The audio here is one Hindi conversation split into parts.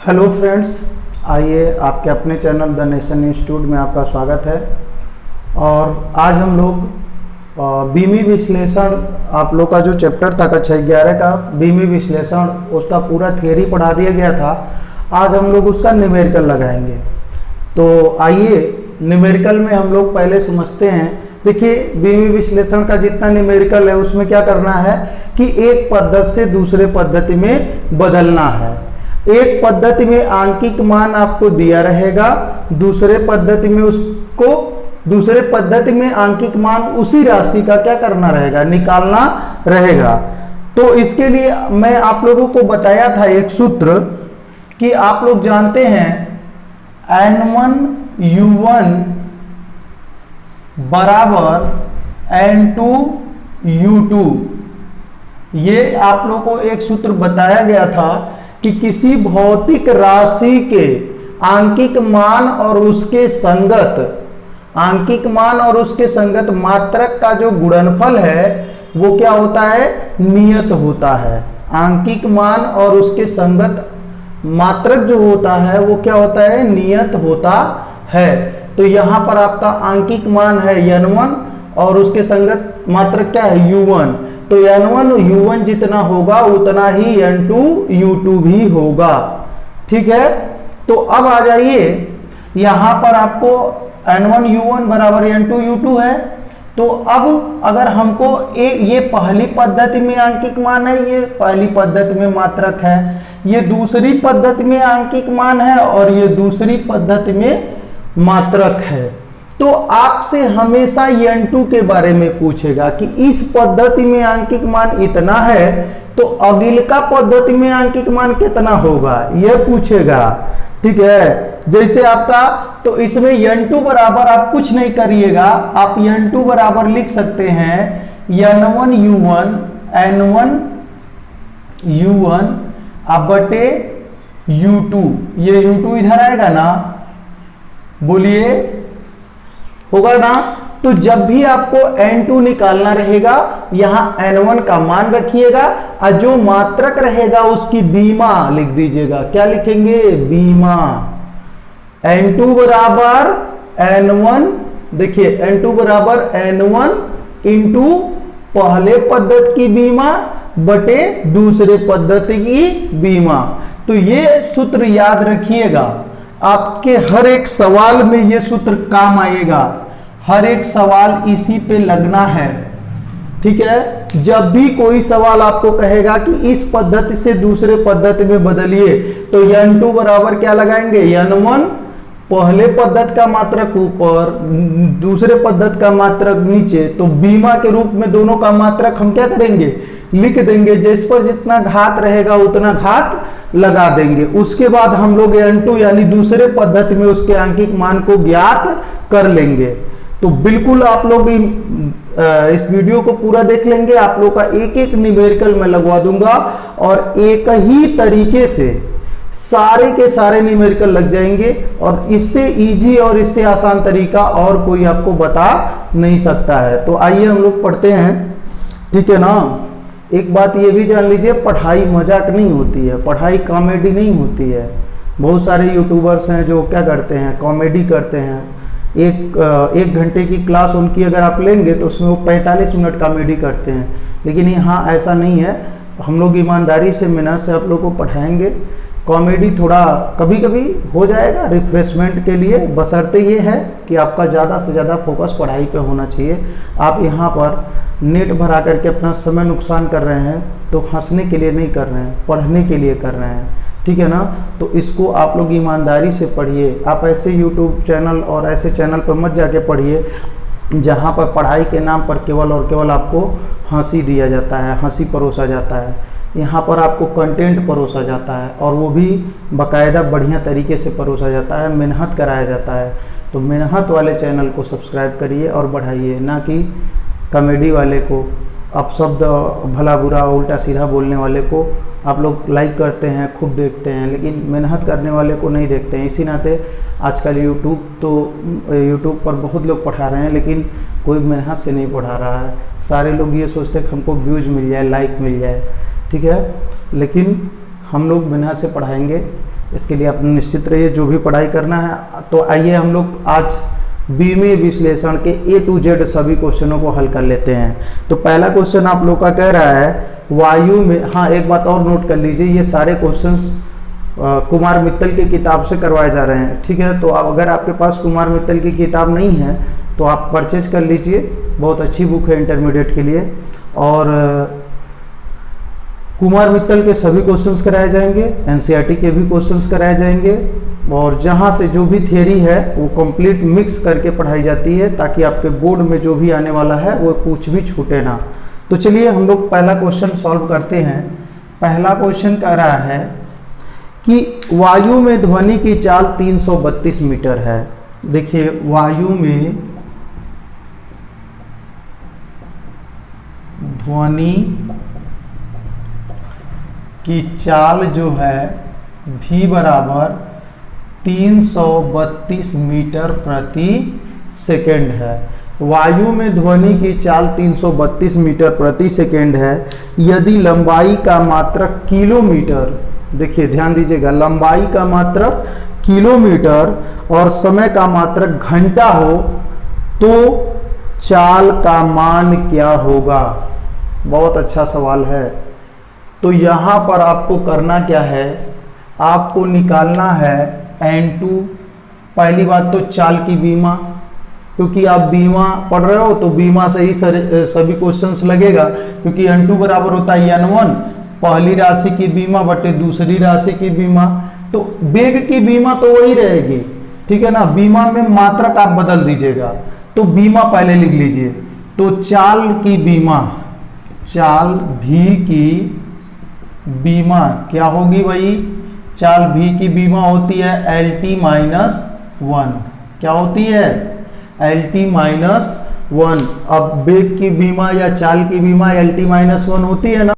हेलो फ्रेंड्स, आइए आपके अपने चैनल द नेशन इंस्टीट्यूट में आपका स्वागत है। और आज हम लोग बीमी विश्लेषण, आप लोग का जो चैप्टर था कक्षा 11 का बीमी विश्लेषण, उसका पूरा थियरी पढ़ा दिया गया था। आज हम लोग उसका न्यूमेरिकल लगाएंगे। तो आइए न्यूमेरिकल में हम लोग पहले समझते हैं। देखिए, बीमी विश्लेषण का जितना न्यूमेरिकल है उसमें क्या करना है कि एक पद्धति से दूसरे पद्धति में बदलना है। एक पद्धति में आंकिक मान आपको दिया रहेगा, दूसरे पद्धति में आंकिक मान उसी राशि का क्या करना रहेगा, निकालना रहेगा। तो इसके लिए मैं आप लोगों को बताया था एक सूत्र कि आप लोग जानते हैं n1 u1 बराबर n2 u2। ये आप लोग को एक सूत्र बताया गया था कि किसी भौतिक राशि के आंकिक मान और उसके संगत मात्रक का जो गुणनफल है वो क्या होता है, नियत होता है। आंकिक मान और उसके संगत मात्रक जो होता है वो क्या होता है, नियत होता है। तो यहां पर आपका आंकिक मान है n1 और उसके संगत मात्रक क्या है, u1। तो n1 u1 जितना होगा उतना ही n2 u2 भी होगा। ठीक है, तो अब आ जाइए, यहां पर आपको n1 u1 बराबर n2 u2 है। तो अब अगर हमको ये पहली पद्धति में आंकिक मान है, ये पहली पद्धति में मात्रक है, ये दूसरी पद्धति में आंकिक मान है और ये दूसरी पद्धति में मात्रक है। तो आपसे हमेशा n2 के बारे में पूछेगा कि इस पद्धति में आंकिक मान इतना है तो अगिलका पद्धति में आंकिक मान कितना होगा, यह पूछेगा। ठीक है, जैसे आपका, तो इसमें n2 बराबर आप कुछ नहीं करिएगा, आप n2 बराबर लिख सकते हैं n1 u1 अब बटे u2। ये u2 इधर आएगा ना, बोलिए, होगा ना। तो जब भी आपको n2 निकालना रहेगा यहां n1 का मान रखिएगा और जो मात्रक रहेगा उसकी बीमा लिख दीजिएगा। क्या लिखेंगे, बीमा। n2 बराबर n1, देखिए n2 बराबर n1 इंटू पहले पद्धति की बीमा बटे दूसरे पद्धति की बीमा। तो ये सूत्र याद रखिएगा, आपके हर एक सवाल में ये सूत्र काम आएगा। हर एक सवाल इसी पे लगना है। ठीक है, जब भी कोई सवाल आपको कहेगा कि इस पद्धति से दूसरे पद्धति में बदलिए तो n2 बराबर क्या लगाएंगे, n1 पहले पद्धति का मात्रक ऊपर, दूसरे पद्धति का मात्रक नीचे। तो बीमा के रूप में दोनों का मात्रक हम क्या करेंगे, लिख देंगे। जिस पर जितना घात रहेगा उतना घात लगा देंगे। उसके बाद हम लोग n2 यानी दूसरे पद्धति में उसके आंकिक मान को ज्ञात कर लेंगे। तो बिल्कुल आप लोग इस वीडियो को पूरा देख लेंगे। आप लोग का एक एक न्यूमेरिकल मैं लगवा दूंगा और एक ही तरीके से सारे के सारे न्यूमेरिकल लग जाएंगे। और इससे इजी और इससे आसान तरीका और कोई आपको बता नहीं सकता है। तो आइए हम लोग पढ़ते हैं। ठीक है ना। एक बात ये भी जान लीजिए, पढ़ाई मजाक नहीं होती है, पढ़ाई कॉमेडी नहीं होती है। बहुत सारे यूट्यूबर्स हैं जो क्या करते हैं, कॉमेडी करते हैं। एक घंटे की क्लास उनकी अगर आप लेंगे तो उसमें वो 45 मिनट कॉमेडी करते हैं। लेकिन यहाँ ऐसा नहीं है, हम लोग ईमानदारी से मेहनत से आप लोग को पढ़ाएंगे। कॉमेडी थोड़ा कभी कभी हो जाएगा रिफ्रेशमेंट के लिए, बशर्ते ये है कि आपका ज़्यादा से ज़्यादा फोकस पढ़ाई पे होना चाहिए। आप यहाँ पर नेट भरा करके अपना समय नुकसान कर रहे हैं तो हंसने के लिए नहीं कर रहे हैं, पढ़ने के लिए कर रहे हैं। ठीक है ना। तो इसको आप लोग ईमानदारी से पढ़िए। आप ऐसे यूट्यूब चैनल और ऐसे चैनल पर मत जाके पढ़िए जहाँ पर पढ़ाई के नाम पर केवल और केवल आपको हंसी दिया जाता है, हंसी परोसा जाता है। यहाँ पर आपको कंटेंट परोसा जाता है और वो भी बाकायदा बढ़िया तरीके से परोसा जाता है, मेहनत कराया जाता है। तो मेहनत वाले चैनल को सब्सक्राइब करिए और बढ़ाइए, ना कि कॉमेडी वाले को, अपशब्द भला बुरा उल्टा सीधा बोलने वाले को आप लोग लाइक करते हैं, खूब देखते हैं, लेकिन मेहनत करने वाले को नहीं देखते हैं। इसी नाते आजकल यूट्यूब पर बहुत लोग पढ़ा रहे हैं लेकिन कोई मेहनत से नहीं पढ़ा रहा है। सारे लोग ये सोचते हैं कि हमको व्यूज मिल जाए, लाइक मिल जाए, ठीक है, लेकिन हम लोग मेहनत से पढ़ाएंगे। इसके लिए आप निश्चित रहिए जो भी पढ़ाई करना है। तो आइए हम लोग आज बीमीय विश्लेषण के A to Z सभी क्वेश्चनों को हल कर लेते हैं। तो पहला क्वेश्चन आप लोग का कह रहा है वायु में, हाँ एक बात और नोट कर लीजिए, ये सारे क्वेश्चंस कुमार मित्तल की किताब से करवाए जा रहे हैं, ठीक है। तो अगर आपके पास कुमार मित्तल की किताब नहीं है तो आप परचेज कर लीजिए, बहुत अच्छी बुक है इंटरमीडिएट के लिए। और कुमार मित्तल के सभी क्वेश्चंस कराए जाएंगे, एनसीईआरटी के भी क्वेश्चंस कराए जाएंगे, और जहाँ से जो भी थियरी है वो कंप्लीट मिक्स करके पढ़ाई जाती है, ताकि आपके बोर्ड में जो भी आने वाला है वो कुछ भी छूटे ना। तो चलिए हम लोग पहला क्वेश्चन सॉल्व करते हैं। पहला क्वेश्चन कह रहा है कि वायु में ध्वनि की चाल 332 मीटर है। देखिए वायु में ध्वनि की चाल जो है v बराबर 332 मीटर प्रति सेकेंड है। वायु में ध्वनि की चाल 332 मीटर प्रति सेकेंड है यदि लंबाई का मात्रक किलोमीटर, देखिए ध्यान दीजिएगा, लंबाई का मात्रक किलोमीटर और समय का मात्रक घंटा हो तो चाल का मान क्या होगा। बहुत अच्छा सवाल है। तो यहाँ पर आपको करना क्या है, आपको निकालना है n2। पहली बात तो चाल की बीमा, क्योंकि आप बीमा पढ़ रहे हो तो बीमा से ही सभी क्वेश्चंस लगेगा, क्योंकि n2 बराबर होता है n1 पहली राशि की बीमा बटे दूसरी राशि की बीमा। तो वेग की बीमा तो वही रहेगी, ठीक है ना, बीमा में मात्रक आप बदल दीजिएगा। तो बीमा पहले लिख लीजिए। तो चाल की बीमा, चाल भी की बीमा क्या होगी भाई, चाल भी की बीमा होती है LT-1। क्या होती है, LT-1। अब वेग की बीमा या चाल की बीमा LT-1 होती है ना,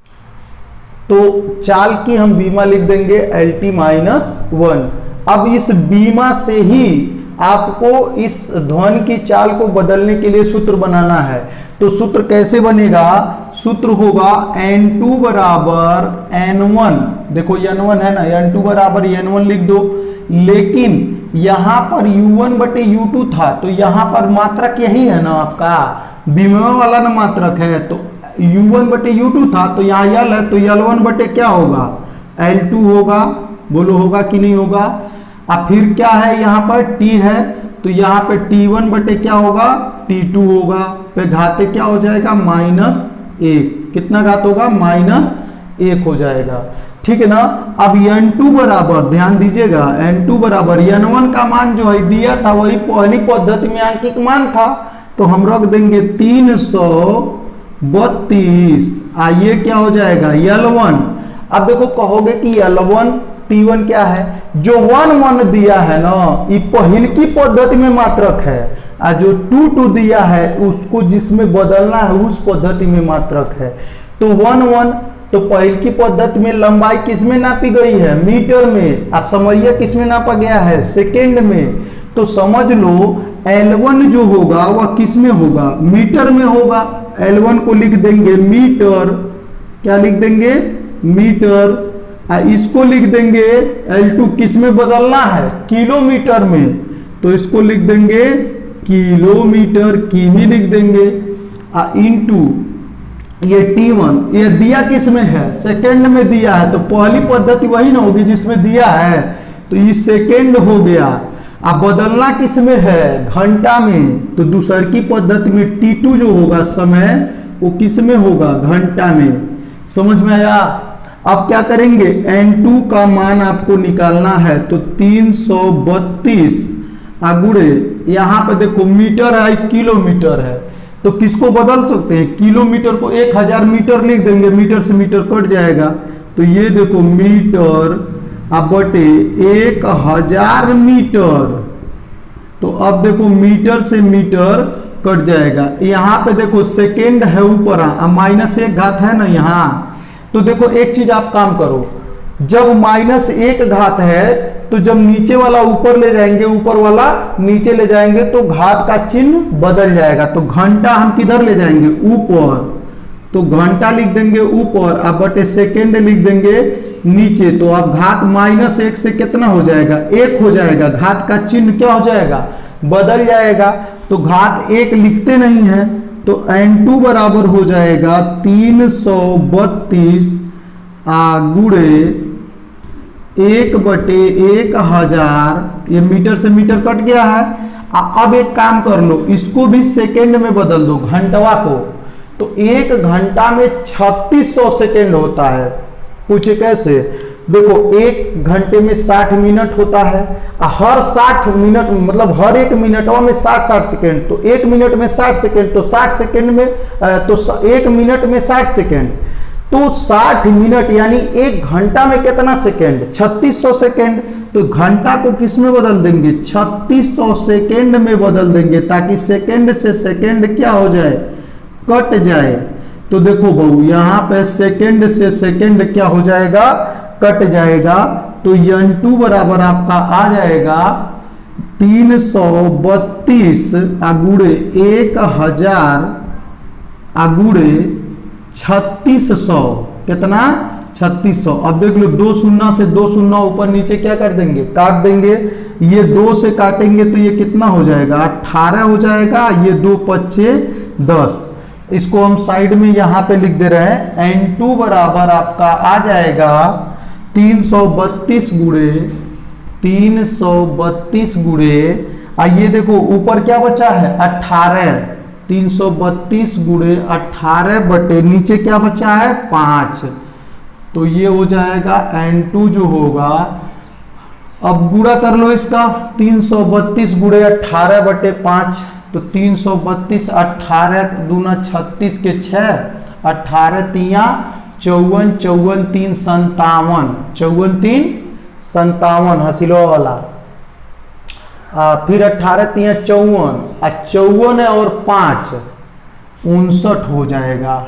तो चाल की हम बीमा लिख देंगे LT-1। अब इस बीमा से ही आपको इस ध्वनि की चाल को बदलने के लिए सूत्र बनाना है। तो सूत्र कैसे बनेगा, सूत्र होगा n2 बराबर n1। देखो n1 है ना, n2 बराबर n1 लिख दो। लेकिन यहां पर u1 बटे u2 था, तो यहां पर मात्रक यही है ना आपका, बीमा वाला ना मात्रक है। तो u1 बटे u2 था, तो यहाँ यल है, तो यल1 बटे क्या होगा, l2 होगा। बोलो होगा कि नहीं होगा। अब फिर क्या है, यहाँ पर t है, तो यहाँ पे t1 बटे क्या होगा, t2 होगा। पे घाते क्या हो जाएगा, -1। कितना घात होगा, -1 हो जाएगा, ठीक है ना। अब n2 बराबर, ध्यान दीजिएगा, n2 बराबर n1 का मान जो है दिया था वही पहली पद्धति में अंकित मान था, तो हम रख देंगे 332। आइए क्या हो जाएगा, L1। अब देखो कहोगे कि L1 T1 क्या है, जो 1 दिया है ना ये पहल की पद्धति में मात्रक है, और जो 2 दिया है उसको जिसमें बदलना है उस पद्धति में मात्रक है। तो 1 तो पहल की पद्धति में लंबाई किसमें नापी गई है, मीटर में, और समय किसमें नापा गया है, सेकेंड में। तो समझ लो L1 जो होगा वह किसमें होगा, मीटर में होगा। L1 को लिख देंगे मीटर, क्या लिख देंगे, मीटर। इसको लिख देंगे L2 किस में बदलना है, किलोमीटर में, तो इसको लिख देंगे किलोमीटर, किमी लिख देंगे। इनटू ये T1, ये दिया किस में है, सेकेंड में दिया है, तो पहली पद्धति वही ना होगी जिसमें दिया है, तो ये सेकेंड हो गया। अब बदलना किस में है, घंटा में, तो दूसर की पद्धति में T2 जो होगा समय वो किस में होगा, घंटा में। समझ में आया। अब क्या करेंगे, n2 का मान आपको निकालना है, तो 332 गुणे, यहाँ पे देखो मीटर है किलोमीटर है, तो किसको बदल सकते हैं, किलोमीटर को 1000 मीटर लिख देंगे, मीटर से मीटर कट जाएगा, तो ये देखो मीटर अब बटे 1000 मीटर। तो अब देखो मीटर से मीटर कट जाएगा। यहाँ पे देखो सेकेंड है ऊपर, -1 घात है ना यहाँ, तो देखो एक चीज आप काम करो, जब -1 घात है तो जब नीचे वाला ऊपर ले जाएंगे, ऊपर वाला नीचे ले जाएंगे, तो घात का चिन्ह बदल जाएगा। तो घंटा हम किधर ले जाएंगे, ऊपर, तो घंटा लिख देंगे ऊपर, अब बटे सेकेंड लिख देंगे नीचे। तो अब घात -1 से कितना हो जाएगा, 1 हो जाएगा। घात का चिन्ह क्या हो जाएगा, बदल जाएगा। तो घात 1 लिखते नहीं है, तो n2 बराबर हो जाएगा 332 गुणे 1/1000। ये मीटर से मीटर कट गया है। अब एक काम कर लो, इसको भी सेकेंड में बदल दो, घंटवा को। तो 1 घंटा में 3600 सेकेंड होता है। पूछे कैसे, देखो 1 घंटे में 60 मिनट होता है, हर 60 मिनट मतलब हर 1 मिनटवा में 60 सेकेंड। तो 1 मिनट में 60 सेकेंड, तो 60 सेकेंड में तो 1 मिनट में 60 सेकेंड, तो 60 मिनट यानी 1 घंटा में कितना सेकेंड, 3600 सेकेंड। तो घंटा को किस में बदल देंगे, 3600 सेकेंड में बदल देंगे, ताकि सेकेंड से सेकेंड क्या हो जाए, कट जाए। तो देखो बहू यहाँ पे सेकेंड से सेकेंड क्या हो जाएगा, कट जाएगा। तो n2 बराबर आपका आ जाएगा 332 गुणे 1000 गुणे 3600, कितना 3600। अब देख लो 2 शून्य से 2 शून्य ऊपर नीचे क्या कर देंगे, काट देंगे। ये 2 से काटेंगे तो ये कितना हो जाएगा, 18 हो जाएगा। ये 2 पच्चे 10। इसको हम साइड में यहाँ पे लिख दे रहे हैं। n2 बराबर आपका आ जाएगा 332 गुणे 332 गुणे, आइए देखो ऊपर क्या बचा है, 18। 332 गुणे 18 बटे नीचे क्या बचा है, 5। तो ये हो जाएगा n2 जो होगा। अब गुणा कर लो इसका, 332 गुणे 18 बटे 5। तो 332, 18 दूना 36 के 6, 18 तिया 54, 54 3 57, 54 3 57 हसीलो वाला। फिर 18 तिया 54, 54 है और 5 59 हो जाएगा।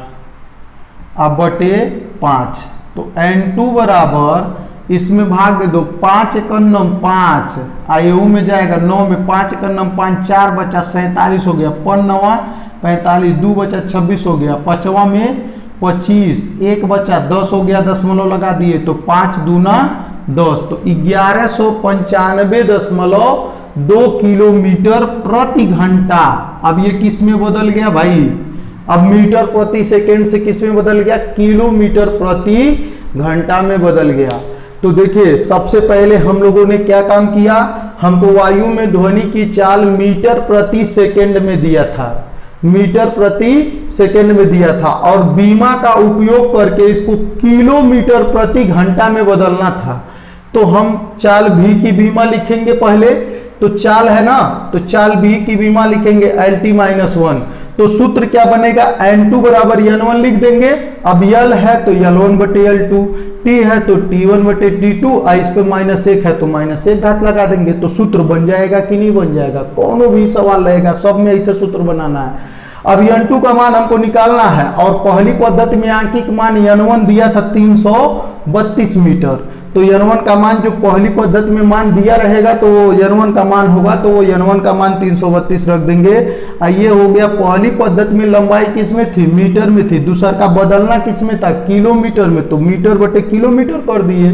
अब बटे 5। तो n2 बराबर इसमें भाग दे दो, 5 कन्नम 5, आयु में जाएगा 9 में 5 कन्नम 5, 4 बचा 47 हो गया, 5 9 45, 2 बचा 26 हो गया, 5वां में 25, 1 बचा 10 हो गया, दशमलव लगा दिए तो 5 दूना 10। तो 1195.2 किलोमीटर प्रति घंटा। अब ये किस में बदल गया भाई, अब मीटर प्रति सेकेंड से किस में बदल गया, किलोमीटर प्रति घंटा में बदल गया। तो देखिए सबसे पहले हम लोगों ने क्या काम किया, हमको वायु में ध्वनि की चाल मीटर प्रति सेकेंड में दिया था, मीटर प्रति सेकेंड में दिया था, और बीमा का उपयोग करके इसको किलोमीटर प्रति घंटा में बदलना था। तो हम चाल भी की बीमा लिखेंगे पहले, तो चाल है ना, तो चाल भी की बीमा लिखेंगे LT-1। तो सूत्र क्या बनेगा, n2 बराबर n1 लिख देंगे। अब L है तो L1 बटे L2, T है तो T1 बटे T2, इस पे -1 है तो -1 घात लगा देंगे। तो सूत्र बन जाएगा कि नहीं बन जाएगा, कौन भी सवाल रहेगा सब में ऐसे सूत्र बनाना है। अब n2 का मान हमको निकालना है, और पहली पद्धति में आंकिक मान n1 दिया था 332 मीटर। तो n1 का मान जो पहली पद्धति में मान दिया रहेगा तो वो n1 का मान होगा, तो वो n1 का मान 332 रख देंगे। ये हो गया, पहली पद्धति में लंबाई किस में थी, मीटर में थी। दूसरा का बदलना किस में था, किलोमीटर में, तो मीटर बटे किलोमीटर कर दिए।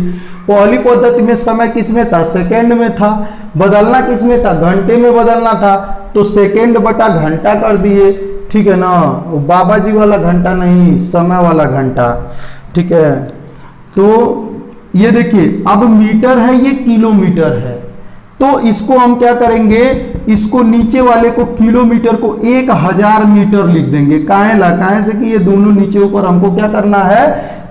पहली पद्धति में समय किस में था, सेकेंड में था। बदलना किस में था, घंटे में बदलना था, तो सेकेंड बटा घंटा कर दिए। ठीक है ना, बाबा जी वाला घंटा नहीं, समय वाला घंटा। ठीक है, तो ये देखिए अब मीटर है, ये किलोमीटर है। तो इसको हम क्या करेंगे, इसको नीचे वाले को किलोमीटर को 1000 मीटर लिख देंगे। काहे से कि ये दोनों नीचे ऊपर हमको क्या करना है,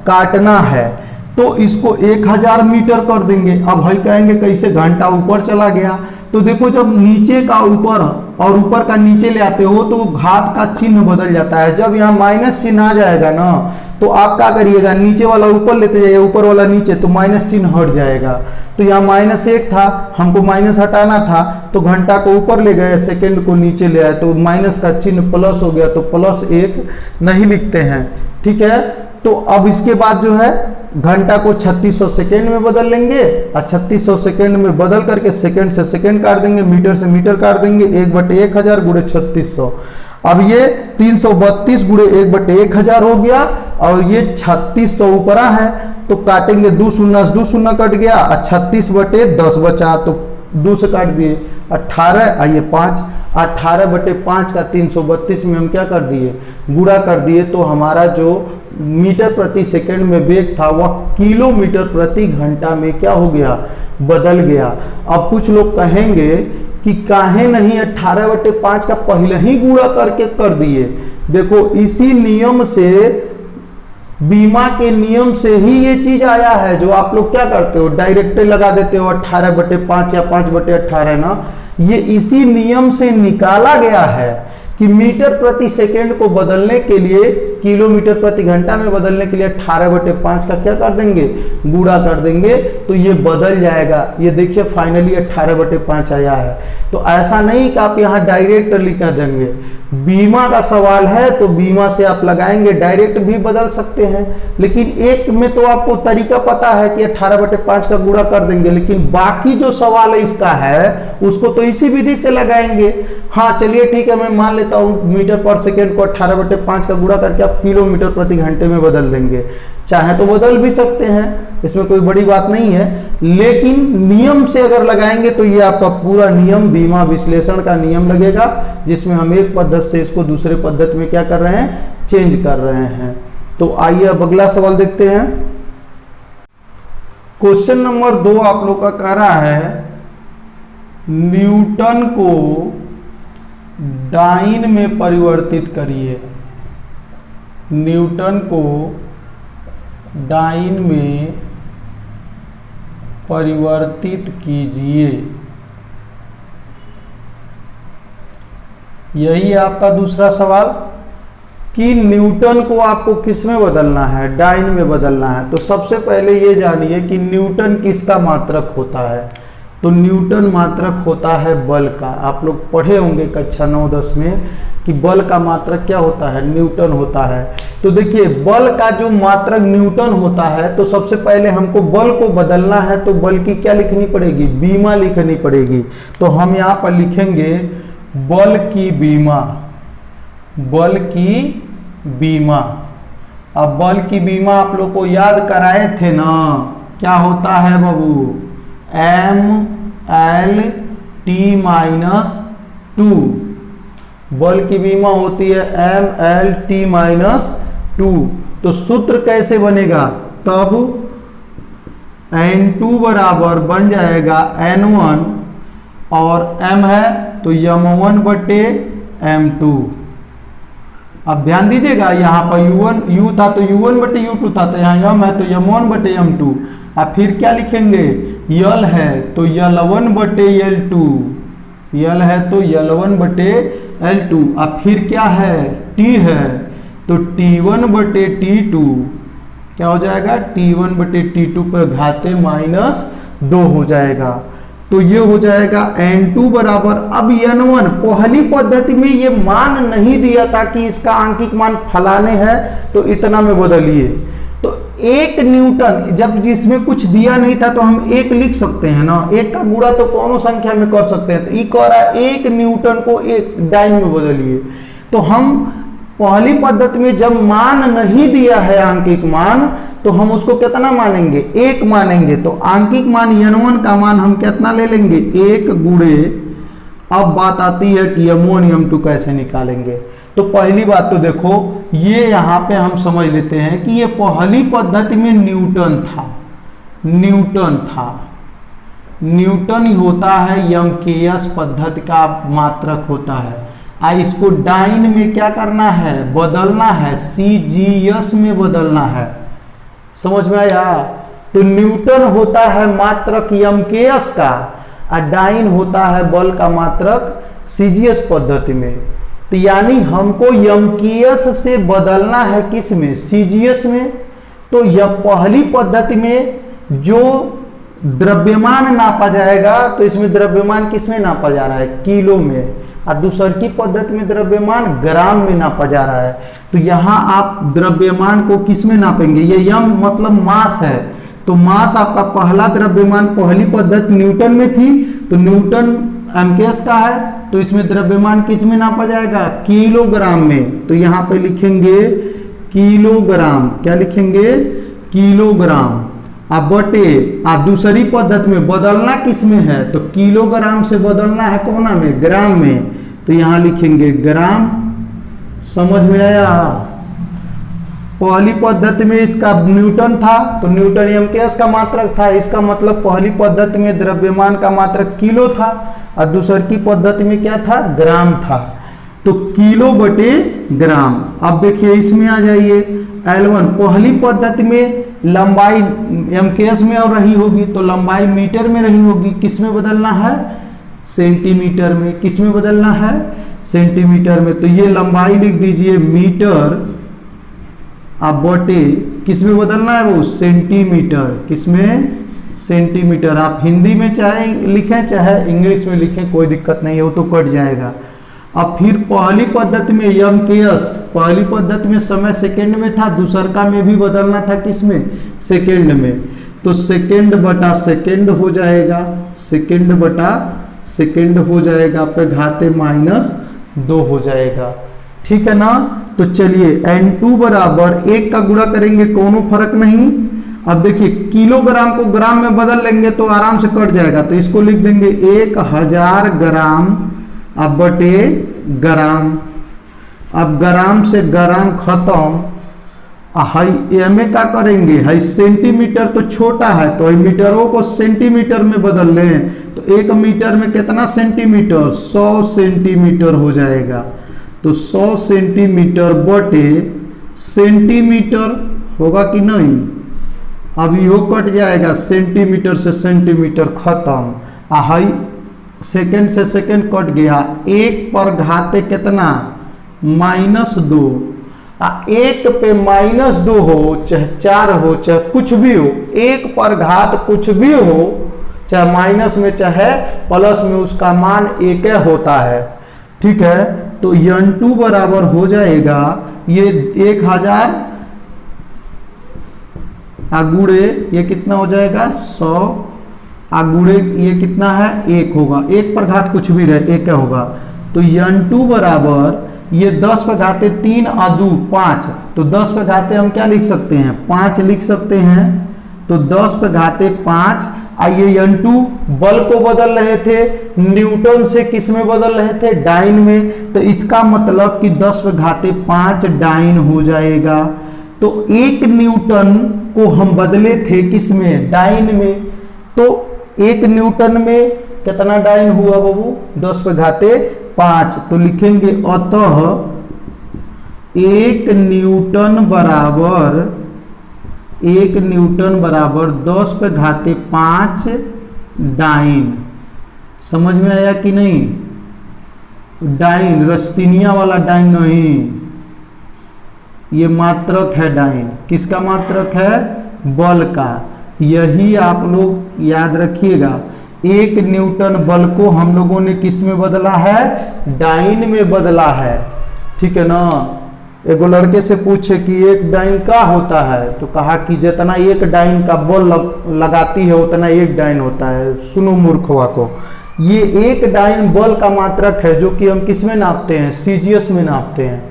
काटना है। तो इसको 1000 मीटर कर देंगे। अब भाई कहेंगे कैसे, घंटा ऊपर चला गया। तो देखो जब नीचे का ऊपर और ऊपर का नीचे ले आते हो तो घात का चिन्ह बदल जाता है। जब यहाँ माइनस चिन्ह आ जाएगा ना, तो आप क्या करिएगा, नीचे वाला ऊपर लेते जाइए, ऊपर वाला नीचे, तो माइनस चिन्ह हट जाएगा। तो यहाँ -1 था, हमको माइनस हटाना था, तो घंटा को ऊपर ले गए, सेकंड को नीचे ले आए, तो माइनस का चिन्ह प्लस हो गया, तो +1 नहीं लिखते हैं। ठीक है, तो अब इसके बाद जो है घंटा को 3600 सेकेंड में बदल लेंगे, और 3600 सेकेंड में बदल करके सेकेंड से सेकेंड काट देंगे, मीटर से मीटर काट देंगे, 1/1000 गुणे 3600। अब ये 332 गुणे 1/1000 हो गया और ये 3600 ऊपर है, तो काटेंगे 2 शून्य 2 शून्य कट गया और 36/10 बचा, तो 2 से काट दिए 18, आइए 5, 18/5 का 332 में हम क्या कर दिए, गुणा कर दिए, तो हमारा जो मीटर प्रति सेकंड में वेग था वह किलोमीटर प्रति घंटा में क्या हो गया, बदल गया। अब कुछ लोग कहेंगे कि काहे नहीं 18/5 का पहले ही गुणा करके कर दिए। देखो इसी नियम से, बीमा के नियम से ही ये चीज आया है, जो आप लोग क्या करते हो डायरेक्ट लगा देते हो 18/5 या 5/18 ना, ये इसी नियम से निकाला गया है कि मीटर प्रति सेकंड को बदलने के लिए, किलोमीटर प्रति घंटा में बदलने के लिए 18/5 का क्या कर देंगे, गुणा कर देंगे, तो ये बदल जाएगा। ये देखिए फाइनली 18/5 आया है। तो ऐसा नहीं कि आप यहाँ डायरेक्ट लिख देंगे, बीमा का सवाल है तो बीमा से आप लगाएंगे, डायरेक्ट भी बदल सकते हैं, लेकिन एक में तो आपको तरीका पता है कि 18/5 का गुणा कर देंगे, लेकिन बाकी जो सवाल है इसका है उसको तो इसी विधि से लगाएंगे। हाँ चलिए ठीक है, मैं मान लेता हूँ मीटर पर सेकेंड को 18/5 का गुणा करके आप किलोमीटर प्रति घंटे में बदल देंगे, चाहे तो बदल भी सकते हैं, इसमें कोई बड़ी बात नहीं है, लेकिन नियम से अगर लगाएंगे तो ये आपका पूरा नियम बीमा विश्लेषण का नियम लगेगा, जिसमें हम एक पद्धति से इसको दूसरे पद्धति में क्या कर रहे हैं, चेंज कर रहे हैं। तो आइए अब अगला सवाल देखते हैं। क्वेश्चन नंबर 2 आप लोग का कह रहा है न्यूटन को डाइन में परिवर्तित करिए, न्यूटन को डाइन में परिवर्तित कीजिए। यही है आपका दूसरा सवाल कि न्यूटन को आपको किस में बदलना है, डाइन में बदलना है। तो सबसे पहले ये जानिए कि न्यूटन किसका मात्रक होता है। तो न्यूटन मात्रक होता है बल का। आप लोग पढ़े होंगे कक्षा 9-10 में कि बल का मात्रक क्या होता है, न्यूटन होता है। तो देखिए बल का जो मात्रक न्यूटन होता है, तो सबसे पहले हमको बल को बदलना है, तो बल की क्या लिखनी पड़ेगी, बीमा लिखनी पड़ेगी। तो हम यहाँ पर लिखेंगे बल की बीमा, बल की बीमा। अब बल की बीमा आप लोग को याद कराए थे ना, क्या होता है बाबू, ML/T-2। बल की बीमा होती है ML/T-2। तो सूत्र कैसे बनेगा, तब N2 बराबर बन जाएगा N1 और M है तो M1/M2। अब ध्यान दीजिएगा यहाँ पर U था तो U1/U2 था, तो यहाँ M है तो M1/M2। अब फिर क्या लिखेंगे, L है तो L1/L2, L है तो L1/L2। अब फिर क्या है, T है तो T1/T2, क्या हो जाएगा, T1/T2 पर घाते -2 हो जाएगा। तो ये हो जाएगा N2 बराबर, अब N1 पहली पद्धति में ये मान नहीं दिया था कि इसका आंकिक मान फलाने हैं तो इतना में बदलिए। तो 1 न्यूटन, जब जिसमें कुछ दिया नहीं था तो हम 1 लिख सकते हैं ना, 1 का गुणा तो कौनों संख्या में कर सकते हैं। तो ये कह रहा है 1 न्यूटन को 1 डाइन में बदलिए। तो हम पहली पद्धति में जब मान नहीं दिया है आंकिक मान, तो हम उसको कितना मानेंगे, 1 मानेंगे। तो आंकिक मान N1 का मान हम कितना ले लेंगे, 1 गुणे। अब बात आती है कि M1 M2 कैसे निकालेंगे। तो पहली बात तो देखो, ये यहाँ पे हम समझ लेते हैं कि ये पहली पद्धति में न्यूटन था, न्यूटन ही होता है, MKS पद्धति का मात्रक होता है। इसको डाइन में क्या करना है, बदलना है, CGS में बदलना है। समझ में आया। तो न्यूटन होता है मात्रक MKS का और डाइन होता है बल का मात्रक CGS पद्धति में। तो यानी हमको MKS से बदलना है किस में, CGS में। तो यह पहली पद्धति में जो द्रव्यमान नापा जाएगा, तो इसमें द्रव्यमान किस में नापा जा रहा है, किलो में, और दूसरी की पद्धति में द्रव्यमान ग्राम में नापा जा रहा है। तो यहाँ आप द्रव्यमान को किस में नापेंगे, ये m मतलब मास है। तो मास आपका पहला द्रव्यमान पहली पद्धति न्यूटन में थी, तो न्यूटन एमकेएस का है, तो इसमें द्रव्यमान किस में नापा जाएगा, किलोग्राम में। तो यहाँ पे लिखेंगे किलोग्राम, क्या लिखेंगे, किलोग्राम। अब बटे दूसरी पद्धति में बदलना किस में है, तो किलोग्राम से बदलना है कौन में, ग्राम में। तो यहाँ लिखेंगे ग्राम। समझ में आया। पहली पद्धति में इसका न्यूटन था, तो न्यूटन एमकेएस का मात्रक था, इसका मतलब पहली पद्धति में द्रव्यमान का मात्रक किलो था और दूसरी की पद्धति में क्या था, ग्राम था। तो किलो बटे ग्राम। अब देखिए इसमें आ जाइए L1, पहली पद्धति में लंबाई एमकेएस में और रही होगी, तो लंबाई मीटर में रही होगी, किस में बदलना है, सेंटीमीटर में। किस में बदलना है, सेंटीमीटर में। तो ये लंबाई लिख दीजिए मीटर, अब बटे किस में बदलना है, वो सेंटीमीटर। किस में, सेंटीमीटर। आप हिंदी में चाहे लिखें चाहे इंग्लिश में लिखें, कोई दिक्कत नहीं है, वो तो कट जाएगा। अब फिर पहली पद्धति में एमकेएस, पहली पद्धति में समय सेकंड में था, दूसरका में भी बदलना था किस में, सेकंड में। तो सेकंड बटा सेकंड हो जाएगा, सेकंड बटा सेकंड हो जाएगा, पे घाते -2 हो जाएगा। ठीक है ना। तो चलिए N2 बराबर 1 का गुणा करेंगे, कोनो फर्क नहीं। अब देखिए किलोग्राम को ग्राम में बदल लेंगे तो आराम से कट जाएगा, तो इसको लिख देंगे 1000 ग्राम, अब बटे ग्राम। अब ग्राम से ग्राम खत्म। हाई एम का करेंगे, हाई सेंटीमीटर तो छोटा है, तो मीटरों को सेंटीमीटर में बदल लें, तो 1 मीटर में कितना सेंटीमीटर, 100 सेंटीमीटर हो जाएगा। तो 100 सेंटीमीटर बटे सेंटीमीटर होगा कि नहीं। अब यो कट जाएगा, सेंटीमीटर से सेंटीमीटर खत्म। हाई सेकंड से सेकंड कट गया, 1 पर घाते कितना, -2। 1 पे -2 हो चाहे 4 हो चाहे कुछ भी हो, 1 पर घात कुछ भी हो, चाहे माइनस में चाहे प्लस में, उसका मान 1 होता है। ठीक है। तो N2 बराबर हो जाएगा ये 1000 आगुड़े ये कितना हो जाएगा, 100 आगुड़े ये कितना है, 1 होगा। 1 पर घात कुछ भी रहे 1 होगा। तो N2 बराबर ये 10 पर घाते 3 और 2 5, तो 10 पर घाते हम क्या लिख सकते हैं, 5 लिख सकते हैं। तो 10 पर घाते 5। आइए N2 बल को बदल रहे थे, न्यूटन से किस में बदल रहे थे, डाइन में। तो इसका मतलब कि 10 पर घाते 5 डाइन हो जाएगा। तो 1 न्यूटन को हम बदले थे किस में, डाइन में। तो 1 न्यूटन में कितना डाइन हुआ बाबू, 10 पर घाते 5। तो लिखेंगे अतः 1 न्यूटन बराबर 10 पे घाते 5 डाइन। समझ में आया कि नहीं। डाइन रस्तीनिया वाला डाइन नहीं, ये मात्रक है डाइन। किसका मात्रक है, बल का। यही आप लोग याद रखिएगा। 1 न्यूटन बल को हम लोगों ने किस में बदला है, डाइन में बदला है। ठीक है ना। एगो लड़के से पूछे कि 1 डाइन का होता है, तो कहा कि जितना 1 डाइन का बल लगाती है उतना 1 डाइन होता है। सुनो मूर्खवा को, ये 1 डाइन बल का मात्रक है जो कि हम किस में नापते हैं, सीजीएस में नापते हैं।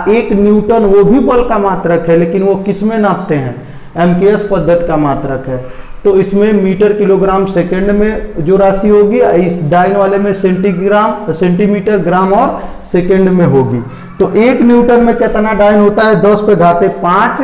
1 न्यूटन वो भी बल का मात्रक है, लेकिन वो किस में नापते हैं, एमकेएस पद्धति का मात्रक है। तो इसमें मीटर किलोग्राम सेकंड में जो राशि होगी, इस डाइन वाले में सेंटीमीटर ग्राम और सेकंड में होगी। तो 1 न्यूटन में कितना डाइन होता है, 10 पे घाते 5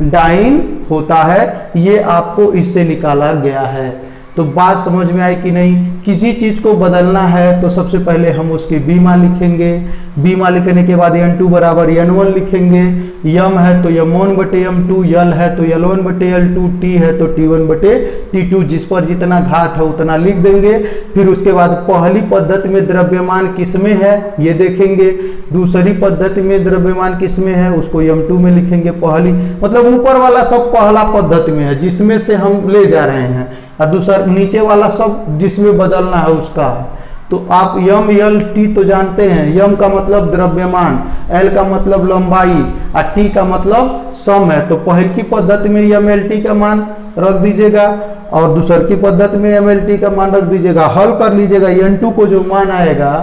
डाइन होता है। ये आपको इससे निकाला गया है। तो बात समझ में आई कि नहीं। किसी चीज को बदलना है तो सबसे पहले हम उसकी बीमा लिखेंगे। बीमा लिखने के बाद N2 बराबर N1 लिखेंगे। यम है तो M1 बटे M2, यल है तो L1 बटे L2, T है तो T1 बटे T2, जिस पर जितना घात है उतना लिख देंगे। फिर उसके बाद पहली पद्धति में द्रव्यमान किस में है ये देखेंगे, दूसरी पद्धति में द्रव्यमान किस में है उसको M2 में लिखेंगे। पहली मतलब ऊपर वाला सब पहला पद्धति में है जिसमें से हम ले जा रहे हैं, और दूसरा नीचे वाला सब जिसमें बदलना है उसका। तो आप यम एल टी तो जानते हैं, यम का मतलब द्रव्यमान, एल का मतलब लंबाई और टी का मतलब सम है। तो पहल की पद्धति में यम एल टी का मान रख दीजिएगा और दूसर की पद्धति में एम एल टी का मान रख दीजिएगा, हल कर लीजिएगा। n2 को जो मान आएगा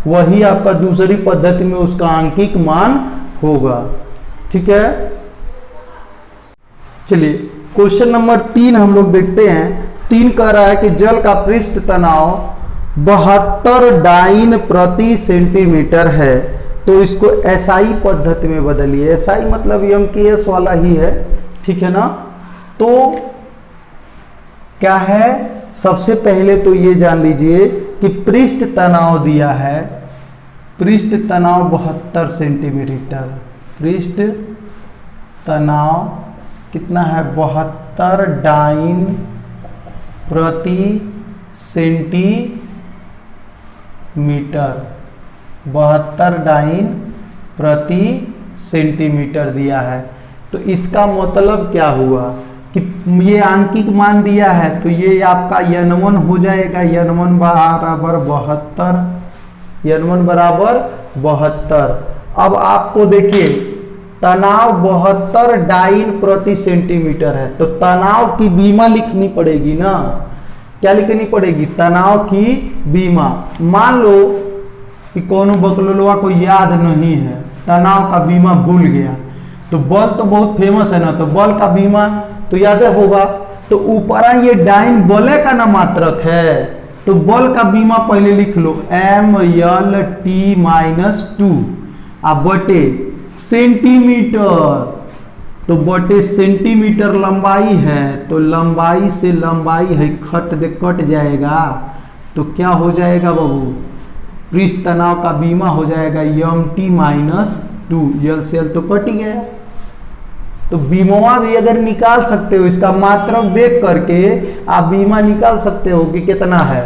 वही आपका दूसरी पद्धति में उसका आंकिक मान होगा। ठीक है, चलिए क्वेश्चन नंबर 3 हम लोग देखते हैं। 3 कह रहा है कि जल का पृष्ठ तनाव 72 डाइन प्रति सेंटीमीटर है, तो इसको एसआई पद्धति में बदलिए। एसआई मतलब एमकेएस वाला ही है, ठीक है ना। तो क्या है, सबसे पहले तो ये जान लीजिए कि पृष्ठ तनाव दिया है, पृष्ठ तनाव 72 सेंटीमीटर, पृष्ठ तनाव कितना है 72 डाइन प्रति सेंटीमीटर, 72 डाइन प्रति सेंटीमीटर दिया है। तो इसका मतलब क्या हुआ कि ये आंकिक मान दिया है, तो ये आपका n1 हो जाएगा, n1 बराबर 72, n1 बराबर 72। अब आपको देखिए तनाव 72 डाइन प्रति सेंटीमीटर है, तो तनाव की बीमा लिखनी पड़ेगी ना। क्या लिखनी पड़ेगी, तनाव की बीमा। मान लो कि कौन बकलोलवा को याद नहीं है, तनाव का बीमा भूल गया, तो बल तो बहुत फेमस है ना, तो बल का बीमा तो याद होगा। तो ऊपर ये डाइन बल का ना मात्रक है, तो बल का बीमा पहले लिख लो MLT-2 अब बटे सेंटीमीटर, तो बटे सेंटीमीटर लंबाई है, तो लंबाई से लंबाई है कट जाएगा, तो क्या हो जाएगा बाबू, पृष्ठ तनाव का बीमा हो जाएगा MT-2, यल से यल तो कट ही गया। तो बीमा भी अगर निकाल सकते हो, इसका मात्रक देख करके आप बीमा निकाल सकते हो कि कितना है।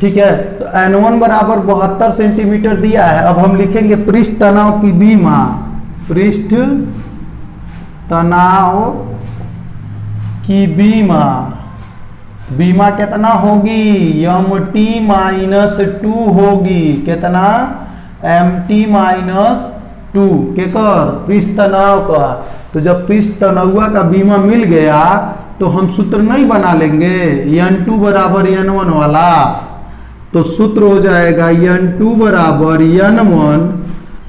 ठीक है, तो n1 बराबर 72 सेंटीमीटर दिया है। अब हम लिखेंगे पृष्ठ तनाव की बीमा, पृष्ठ तनाव की बीमा, बीमा कितना होगी MT-2 होगी, कितना MT-2 के कर पृष्ठ तनाव का। तो जब पृष्ठ तनाव का बीमा मिल गया तो हम सूत्र नहीं बना लेंगे n2 बराबर n1 वाला, तो सूत्र हो जाएगा n2 बराबर n1।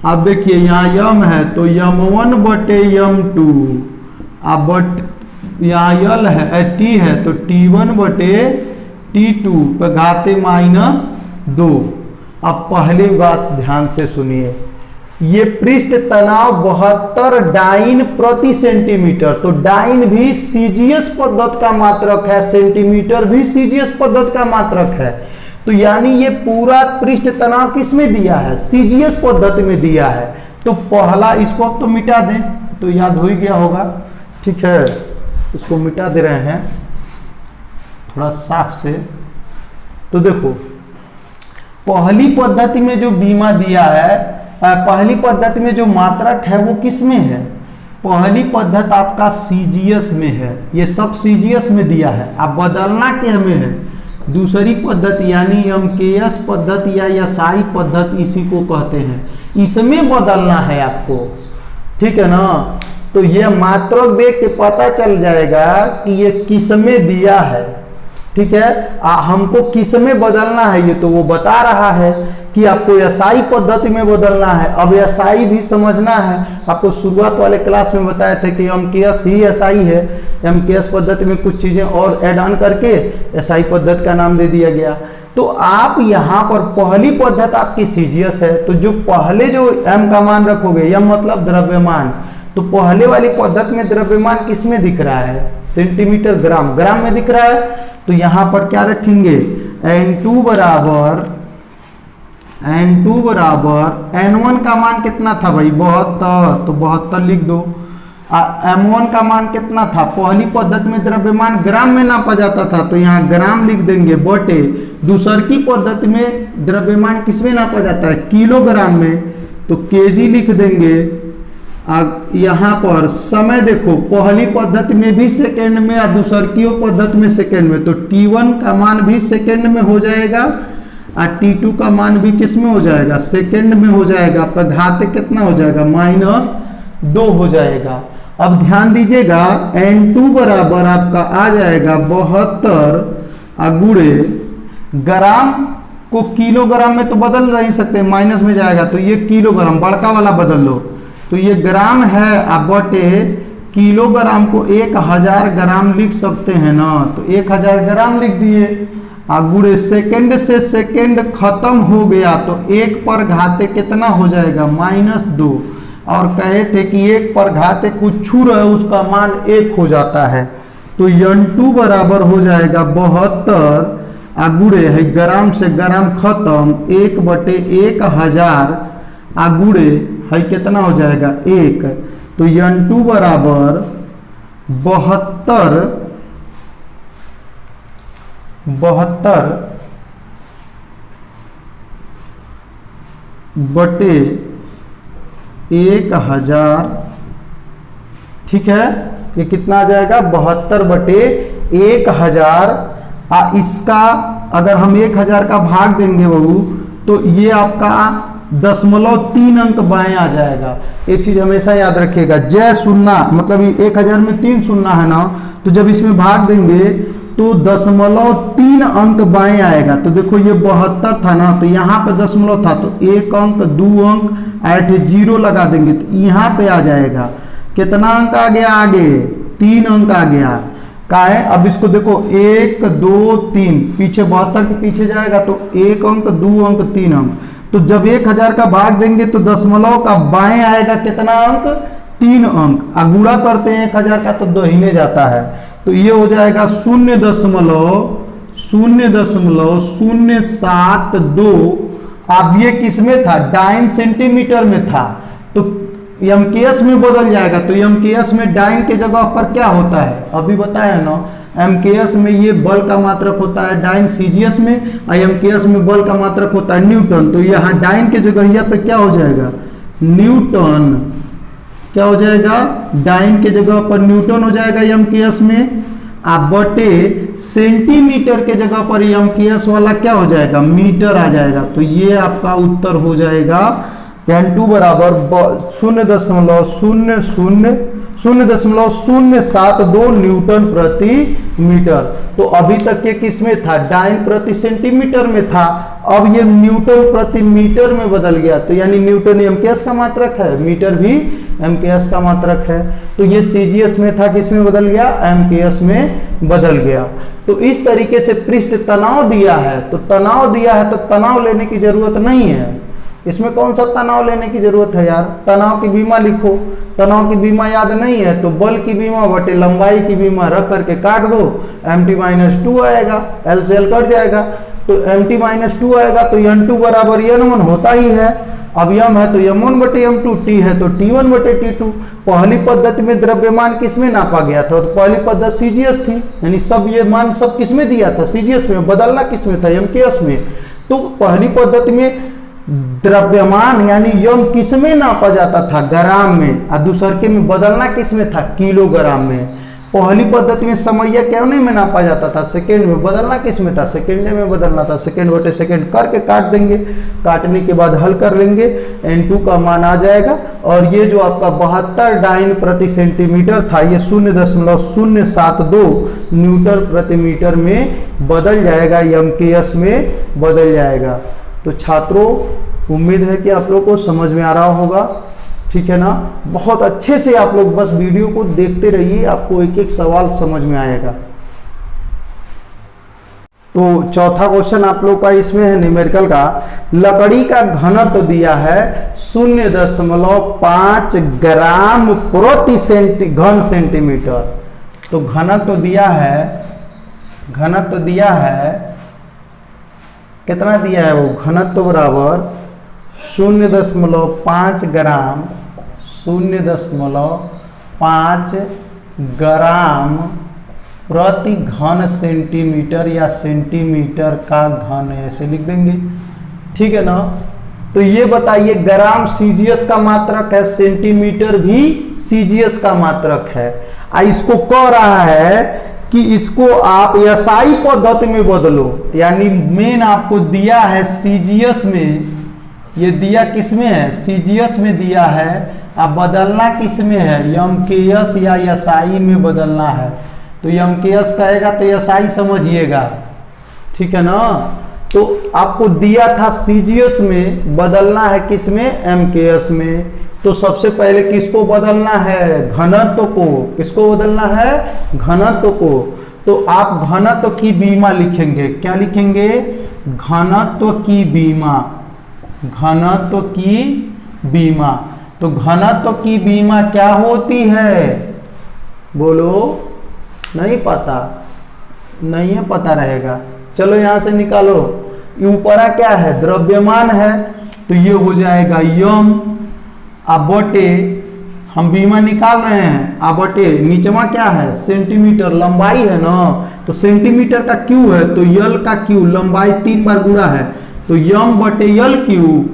अब देखिए यहाँ यम है तो m1 बटे m2, अब बट यहाँ यल है टी है तो t1 बटे t2 पर घाते -2। अब पहली बात ध्यान से सुनिए, ये पृष्ठ तनाव 72 डाइन प्रति सेंटीमीटर, तो डाइन भी सीजीएस पद्धति का मात्रक है, सेंटीमीटर भी सीजीएस पद्धति का मात्रक है। तो यानी ये पूरा पृष्ठ तनाव किसमें दिया है, सीजीएस पद्धति में दिया है। तो पहला इसको अब तो मिटा दें, तो याद हो ही गया होगा। ठीक है, इसको मिटा दे रहे हैं थोड़ा साफ से। तो देखो पहली पद्धति में जो बीमा दिया है, पहली पद्धति में जो मात्रक है वो किस में है, पहली पद्धति आपका सीजीएस में है, ये सब सीजीएस में दिया है। अब बदलना क्या हमें है, दूसरी पद्धति यानी एमकेएस पद्धति या एसआई पद्धति इसी को कहते हैं, इसमें बदलना है आपको। ठीक है ना, तो ये मात्रक देख के पता चल जाएगा कि ये किस में दिया है। ठीक है, हमको किस में बदलना है ये तो वो बता रहा है कि आपको एसआई पद्धति में बदलना है। अब एसआई भी समझना है, आपको शुरुआत वाले क्लास में बताए थे कि एमकेएस ही एसआई है, एमकेएस पद्धति में कुछ चीज़ें और ऐड ऑन करके एसआई पद्धति का नाम दे दिया गया। तो आप यहाँ पर पहली पद्धति आपकी सीजीएस है, तो जो पहले जो एम का मान रखोगे, एम मतलब द्रव्यमान, तो पहले वाली पद्धति में द्रव्यमान किस में दिख रहा है, सेंटीमीटर ग्राम, ग्राम में दिख रहा है। तो यहाँ पर क्या रखेंगे n2 बराबर n1 का मान कितना था भाई 72, तो 72 लिख दो। m1 का मान कितना था, पहली पद्धति में द्रव्यमान ग्राम में नापा जाता था, तो यहाँ ग्राम लिख देंगे बटे दूसर की पद्धति में द्रव्यमान किस में नापा जाता है, किलोग्राम में, तो केजी लिख देंगे। यहाँ पर समय देखो, पहली पद्धति में भी सेकेंड में और दूसरकियों पद्धति में सेकेंड में, तो t1 का मान भी सेकेंड में हो जाएगा और T2 का मान भी किस में हो जाएगा, सेकेंड में हो जाएगा। आपका घात कितना हो जाएगा, -2 हो जाएगा। अब ध्यान दीजिएगा N2 बराबर आपका आ जाएगा 72 गुणे ग्राम को किलोग्राम में तो बदल नहीं सकते, माइनस में जाएगा तो ये किलोग्राम बड़का वाला बदल लो, तो ये ग्राम है। अब बटे किलोग्राम को 1000 ग्राम लिख सकते हैं ना, तो 1000 ग्राम लिख दिए। गुणे सेकंड से सेकंड खत्म हो गया तो 1 पर घाते कितना हो जाएगा, -2। और कहे थे कि 1 पर घाते कुछ रहे उसका मान 1 हो जाता है, तो N2 बराबर हो जाएगा 72 गुणे है ग्राम से ग्राम खत्म 1/1000 गुणे है कितना हो जाएगा 1, तो N2 बराबर 72 बटे 1000, ठीक है। ये कितना आ जाएगा, 72 बटे 1000। इसका अगर हम 1000 का भाग देंगे बहू तो ये आपका 0.3 अंक बाएं आ जाएगा। एक चीज हमेशा याद रखिएगा, जय शून्य मतलब 1000 में 3 शून्य है ना, तो जब इसमें भाग देंगे तो 0.3 अंक बाएं आएगा। तो देखो ये 72 था ना, तो यहाँ पे दशमलव था तो 1 अंक 2 अंक 8 0 लगा देंगे तो यहाँ पे आ जाएगा कितना अंक आ गया, आगे 3 अंक आ गया। का है अब इसको देखो 1 2 3 पीछे 72 के पीछे जाएगा तो 1 अंक 2 अंक 3 अंक, तो जब 1000 का भाग देंगे तो दशमलव का बाएं आएगा कितना अंक, 3 अंक। गुणा करते हैं 1000 का तो दाहिने जाता है, तो ये हो जाएगा 0.072। अब ये किस में था, डाइन सेंटीमीटर में था, तो MKS में बदल जाएगा। तो MKS में डाइन के जगह पर क्या होता है, अभी बताया ना, MKS में ये बल का मात्रक होता है, डाइन CGS में, और MKS में बल का मात्रक होता है न्यूटन। तो यहाँ डाइन के जगह यहाँ पे क्या हो जाएगा, न्यूटन। क्या हो जाएगा, डाइन के जगह पर न्यूटन हो जाएगा MKS में। आप बटे सेंटीमीटर के जगह पर MKS वाला क्या हो जाएगा, मीटर आ जाएगा। तो ये आपका उत्तर हो जाएगा N2 बराबर 0.072 न्यूटन प्रति मीटर। तो अभी तक ये किस में था, डाइन प्रति सेंटीमीटर में था, अब ये न्यूटन प्रति मीटर में बदल गया। तो यानी न्यूटन MKS का मात्रक है, मीटर भी MKS का मात्रक है। तो ये CGS में था, किस में बदल गया, MKS में बदल गया। तो इस तरीके से पृष्ठ तनाव दिया है, तो तनाव दिया है तो तनाव लेने की जरूरत नहीं है। इसमें कौन सा तनाव लेने की जरूरत है यार, तनाव की बीमा लिखो। तनाव की बीमा याद नहीं है तो बल की बीमा बटे लंबाई की बीमा रख करके काट दो, MT-2 आएगा, L से L कट जाएगा, तो MT-2 आएगा। तो N2 बराबर N1 होता ही है। अब M है तो M1 बटे M2, T है तो T1 बटे T2। पहली पद्धति में द्रव्यमान किस में नापा गया था, तो पहली पद्धति CGS थी, यानी सब ये मान सब किस में दिया था, CGS में, बदलना किस में था, MKS में। तो पहली पद्धति में द्रव्यमान यानी यम किस में नापा जाता था, ग्राम में, और दूसरे में बदलना किस में था, किलोग्राम में। पहली पद्धति में समय कितने में नापा जाता था, सेकंड में, बदलना किस में था, सेकंड में बदलना था। सेकंड बटे सेकंड करके काट देंगे, काटने के बाद हल कर लेंगे, N2 का मान आ जाएगा। और ये जो आपका 72 डाइन प्रति सेंटीमीटर था, ये 0.072 न्यूटन प्रति मीटर में बदल जाएगा, MKS में बदल जाएगा। तो छात्रों उम्मीद है कि आप लोग को समझ में आ रहा होगा, ठीक है ना। बहुत अच्छे से आप लोग बस वीडियो को देखते रहिए, आपको एक एक सवाल समझ में आएगा। तो चौथा क्वेश्चन आप लोग का इसमें है न्यूमेरिकल का, लकड़ी का घनत्व दिया है 0.5 ग्राम प्रति घन सेंटीमीटर। तो घनत्व दिया है कितना दिया है, वो घनत्व बराबर 0.5 ग्राम 0.5 ग्राम प्रति घन सेंटीमीटर या सेंटीमीटर का घन, ऐसे लिख देंगे, ठीक है ना। तो ये बताइए ग्राम CGS का मात्रक है, सेंटीमीटर भी CGS का मात्रक है। इसको कह रहा है कि इसको आप एसआई पद्धति में बदलो, यानी मेन आपको दिया है सीजीएस में, ये दिया किस में है, सीजीएस में दिया है, अब बदलना किस में है, एमकेएस या एसआई में बदलना है। तो एमकेएस कहेगा तो एसआई समझिएगा, ठीक है ना। तो आपको दिया था सीजीएस में, बदलना है किस में, एमकेएस में। तो सबसे पहले किसको बदलना है, घनत्व को। किसको बदलना है, घनत्व को। तो आप घनत्व की बीमा लिखेंगे, क्या लिखेंगे, घनत्व की बीमा, घनत्व की बीमा। तो घनत्व की बीमा क्या होती है, बोलो, नहीं पता, नहीं है, पता रहेगा। चलो यहां से निकालो, ऊपरा क्या है, द्रव्यमान है, तो ये हो जाएगा यम, अब बटे, हम बीमा निकाल रहे हैं, अब बटे नीचवा क्या है, सेंटीमीटर, लंबाई है ना, तो सेंटीमीटर का क्यू है, तो यल का क्यू, लंबाई 3 बार गुणा है, तो यम बटे यल क्यू,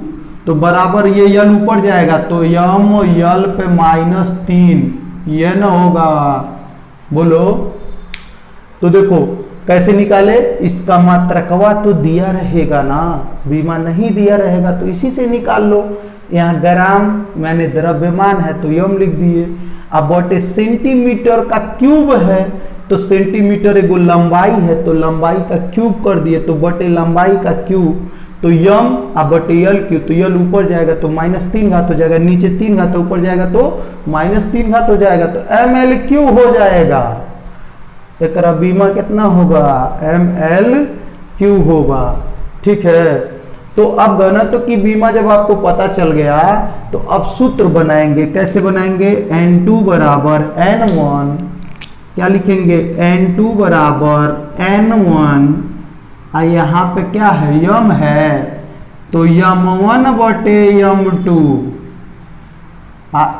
तो बराबर ये यल ऊपर जाएगा, तो यम यल पे -3, ये ना होगा, बोलो। तो देखो कैसे निकाले, इसका मात्रकवा तो दिया रहेगा ना, बीमा नहीं दिया रहेगा तो इसी से निकाल लो। यहाँ ग्राम मैंने द्रव्यमान है तो यम लिख दिए, अब बटे सेंटीमीटर का क्यूब है, तो सेंटीमीटर एगो लंबाई है, तो लंबाई का क्यूब कर दिए, तो बटे लंबाई का क्यूब, तो यम अब बटे यल क्यू, तो यल ऊपर जाएगा तो -3 घात हो जाएगा, नीचे 3 घात ऊपर जाएगा तो -3 घात हो जाएगा, तो ml³ हो जाएगा। एक बीमा कितना होगा, ml³ होगा, ठीक है। तो अब घनत्व की बीमा जब आपको पता चल गया, तो अब सूत्र बनाएंगे, कैसे बनाएंगे, N2 बराबर N1, क्या लिखेंगे, N2 बराबर N1, यहाँ पे क्या है, यम है, तो यम1 बटे यम2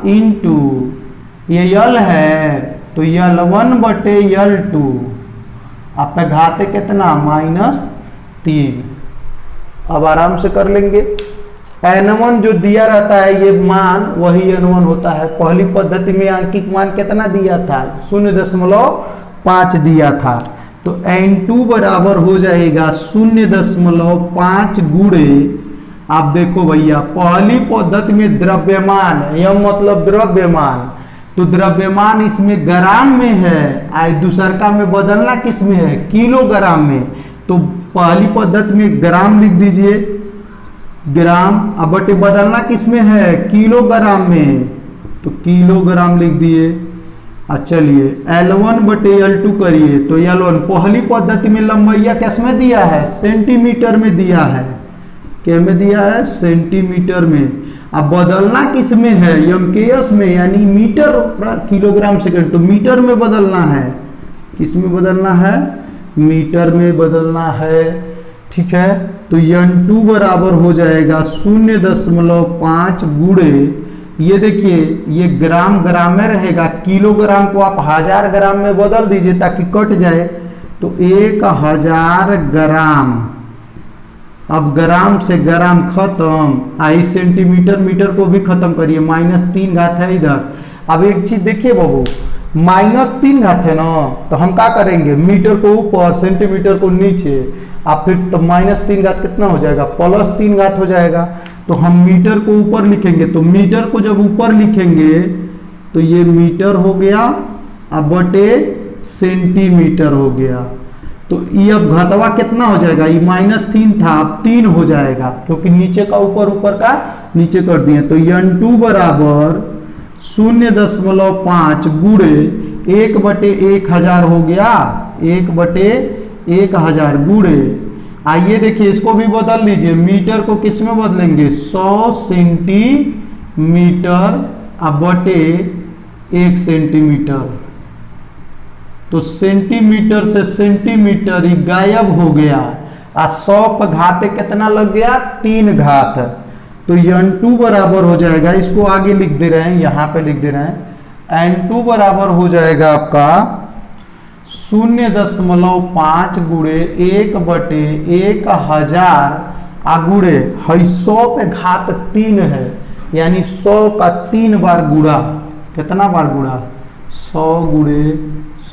इंटू ये यल है, तो यल1 बटे यल2, आप पे घाते कितना, -3। अब आराम से कर लेंगे। N1 जो दिया रहता है ये मान वही N1 होता है। पहली पद्धति में अंकित मान कितना दिया था, 0.5 दिया था, तो N2 बराबर हो जाएगा 0.5 गुणे, आप देखो भैया पहली पद्धति में द्रव्यमान, यह मतलब द्रव्यमान, तो द्रव्यमान इसमें ग्राम में है, आज दूसरका में बदलना किस में है, किलोग्राम में। तो पहली पद्धति में ग्राम लिख दीजिए, ग्राम, अब बटे बदलना किस में है, किलोग्राम में, तो किलोग्राम लिख दिए। चलिए L1 बटे L2 करिए, तो L1 पहली पद्धति में लंबाई किस में दिया है, सेंटीमीटर में दिया है, क्या में दिया है, सेंटीमीटर में। अब बदलना किस में है, एमकेएस में, यानी मीटर किलोग्राम सेकंड, तो मीटर में बदलना है, किस में बदलना है, मीटर में बदलना है, ठीक है। तो N2 बराबर हो जाएगा 0.5 गुणे, ये देखिए ये ग्राम ग्राम में रहेगा, किलोग्राम को आप 1000 ग्राम में बदल दीजिए ताकि कट जाए, तो 1000 ग्राम। अब ग्राम से ग्राम खत्म, आई सेंटीमीटर मीटर को भी खत्म करिए, -3 घात है इधर। अब एक चीज देखिए बाबू, -3 घात है ना, तो हम क्या करेंगे, मीटर को ऊपर सेंटीमीटर को नीचे, अब फिर तो -3 घात कितना हो जाएगा, +3 घात हो जाएगा। तो हम मीटर को ऊपर लिखेंगे, तो मीटर को जब ऊपर लिखेंगे तो ये मीटर हो गया, अब बटे सेंटीमीटर हो गया, तो ये अब घतवा कितना हो जाएगा, ये -3 था अब 3 हो जाएगा, क्योंकि नीचे का ऊपर ऊपर का नीचे कर दिए। तो N2 बराबर 0.5 गुणे 1/1000 हो गया, 1/1000 गुणे, आइए देखिए इसको भी बदल लीजिए, मीटर को किस में बदलेंगे, 100 सेंटीमीटर अब बटे 1 सेंटीमीटर, तो सेंटीमीटर से सेंटीमीटर ही गायब हो गया, 100 पर घाते कितना लग गया, 3 घात। तो N2 बराबर हो जाएगा, इसको आगे लिख दे रहे हैं, यहाँ पे लिख दे रहे हैं, N2 बराबर हो जाएगा आपका 0.5 गुणे 1/1000 गुणे 100 पे घात 3 है, यानी 100 का 3 बार गुणा, कितना बार गुणा, 100 गुणे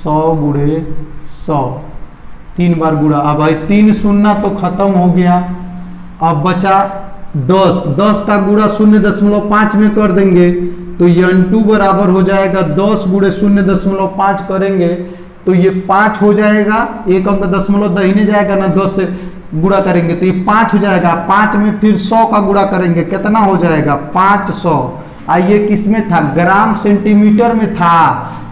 100 गुणे 100, 3 बार गुणा। अब भाई 3 शून्य तो खत्म हो गया, अब बचा 10, 10 का गुणा 0.5 में कर देंगे तो n2 बराबर हो जाएगा 10 गुणे 0.5 करेंगे तो ये 5 हो जाएगा, एक अंक दशमलव दाहिने जाएगा ना, 10 से गुणा करेंगे तो ये 5 हो जाएगा। 5 में फिर 100 का गुणा करेंगे, कितना हो जाएगा 500। आइए किस में था, ग्राम सेंटीमीटर में था,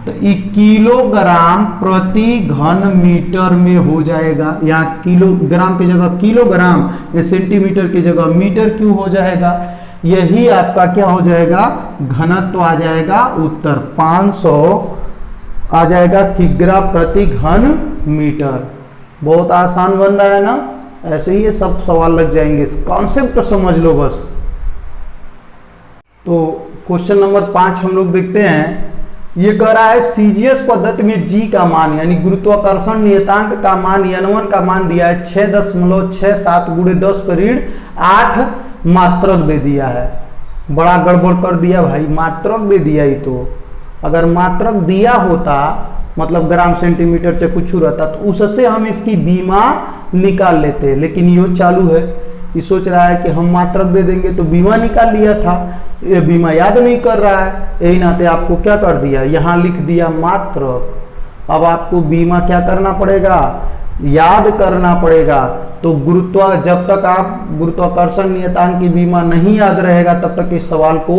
तो ये किलोग्राम प्रति घन मीटर में हो जाएगा। यहाँ किलोग्राम की जगह किलोग्राम, ये सेंटीमीटर की जगह मीटर क्यों हो जाएगा, यही आपका क्या हो जाएगा, घनत्व आ जाएगा। उत्तर 500 आ जाएगा किग्रा प्रति घन मीटर। बहुत आसान बन रहा है ना, ऐसे ही ये सब सवाल लग जाएंगे, कॉन्सेप्ट तो समझ लो बस। तो क्वेश्चन नंबर 5 हम लोग देखते हैं। ये कह रहा है सीजीएस पद्धति में जी का मान यानी गुरुत्वाकर्षण नियतांक का मान n1 का मान दिया है 6.67 गुणे 10 पर ऋण 8 मात्रक दे दिया है। बड़ा गड़बड़ कर दिया भाई, मात्रक दे दिया ही। तो अगर मात्रक दिया होता मतलब ग्राम सेंटीमीटर से कुछ रहता तो उससे हम इसकी बीमा निकाल लेते, लेकिन ये चालू है, ये सोच रहा है कि हम मात्रक दे देंगे तो बीमा निकाल लिया था, ये बीमा याद नहीं कर रहा है, यही नाते आपको क्या कर दिया, यहाँ लिख दिया मात्रक। अब आपको बीमा क्या करना पड़ेगा, याद करना पड़ेगा। तो जब तक आप गुरुत्वाकर्षण नियतांक की बीमा नहीं याद रहेगा तब तक इस सवाल को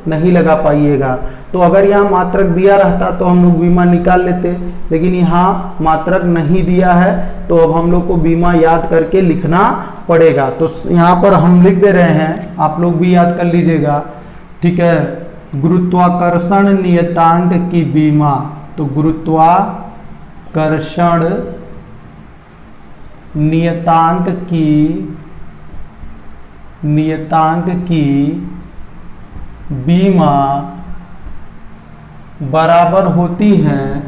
नहीं लगा पाइएगा। तो अगर यहाँ मात्रक दिया रहता तो हम लोग बीमा निकाल लेते, लेकिन यहाँ मात्रक नहीं दिया है तो अब हम लोग को बीमा याद करके लिखना पड़ेगा। तो यहाँ पर हम लिख दे रहे हैं, आप लोग भी याद कर लीजिएगा, ठीक है। गुरुत्वाकर्षण नियतांक की बीमा, तो गुरुत्वाकर्षण नियतांक की बीमा बराबर होती है